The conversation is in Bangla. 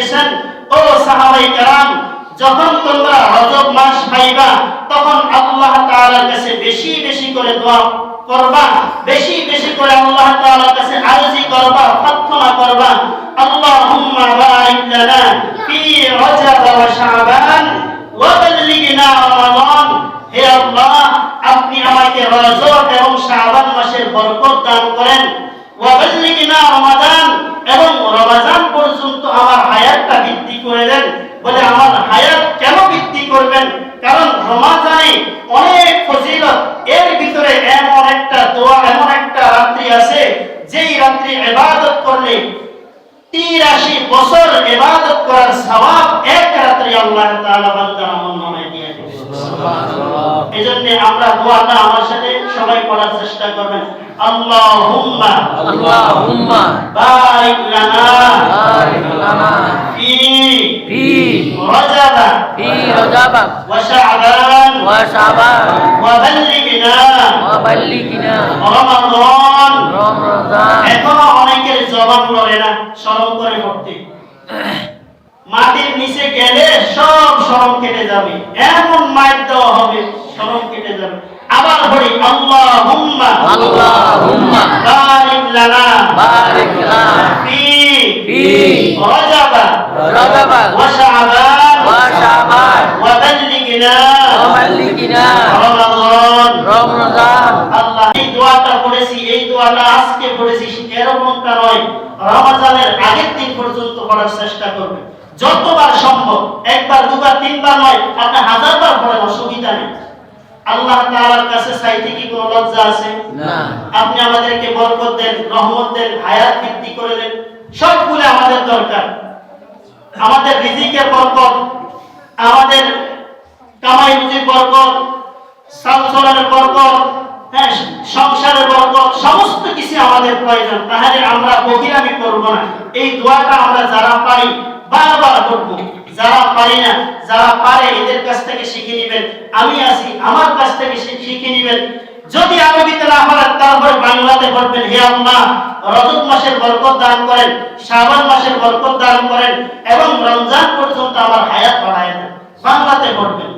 দিয়েছেন, ও সাহাবায়ে কেরাম, যখন তোমরা রজব মাস পাইবা তখন আল্লাহ তাআলার কাছে বেশি বেশি করে দোয়া করবা, বেশি বেশি করে আল্লাহ তাআলার কাছে আরজি করবা, প্রার্থনা করবা, আল্লাহুম্মা বারিক লানা ফি রজব ওয়া শাবান ওয়া বাল্লিগনা রমাদান। হে আল্লাহ, আপনি আমাকে রজব এবং শাবান মাসের বরকত দান করেন, ওয়া বাল্লিগনা রমাদান, এবং রমজান পর্যন্ত আমার হায়াতটা বৃদ্ধি করে দেন। বলে আমার হায়াত কেন বৃদ্ধি করবেন? কারণ রমজানে অনেক ফজিলত, এর ভিতরে এমন একটা দোয়া, এমন একটা রাত্রি আছে যেই রাত্রি ইবাদত করলে 83 বছর ইবাদত করার সওয়াব এক রাত্রি আল্লাহ তাআলা বান্দার আমলনামায় দিয়ে দেন। সুবহানাল্লাহ। এজন্য আমরা দোয়াটা আমার সাথে সবাই পড়ার চেষ্টা করবেন। আল্লাহুম্মা বারিক লানা ফি রজব ওয়া শাবান ওয়া বাল্লিগনা রমাদান। এখনো অনেকের জবান লড়ে না, শরম করে পড়তে। মাটির নিচে গেলে সব শরম কেটে যাবে, এমন মাইর দেওয়া হবে শরম কেটে যাবে। আবার বলি আল্লাহুম্মা বারিক লানা ফি রজব ওয়া শাবান ওয়া বাল্লিগনা রমাদান। আল্লাহ, এই দোয়াটা পড়েছি, এই দোয়াটা আজকে পড়েছি এরকমটা নয়, রমজানের আগের দিন পর্যন্ত পড়ার চেষ্টা করবে যতবার সম্ভব। একবার, দুবার, তিনবার নয়, আপনি 1000 বার পড়েন, অসুবিধা নেই। আল্লাহ তাআলার কাছে চাইতে কি কোনো লজ্জা আছে? না। আপনি আমাদেরকে বরকত দেন, রহমত দেন, হায়াত বৃদ্ধি করে দেন, সবগুলো আমাদের দরকার। আমাদের রিজিকের বরকত, আমাদের কামাই রুজির বরকত, সংসারের বরকত, হ্যাঁ, সংসারের বরকত, সমস্ত কিছু আমাদের প্রয়োজন। তাহলে আমরা বহিরামি করব না। এই দোয়াটা আমরা যারা পারি বারবার করব, যারা পারি না, যারা পারে এদের কাছ থেকে শিখে নেবেন। আমি আছি, আমার কাছ থেকে শিখে নেবেন। যদি আরবিতে না পারেন তারপরে বাংলাতে পড়বেন। হে আল্লাহ, রজব মাসের বরকত দান করেন, শাবান মাসের বরকত দান করেন, এবং রমজান পর্যন্ত আমার হায়াত বাড়ায় দেন। বাংলাতে পড়বেন।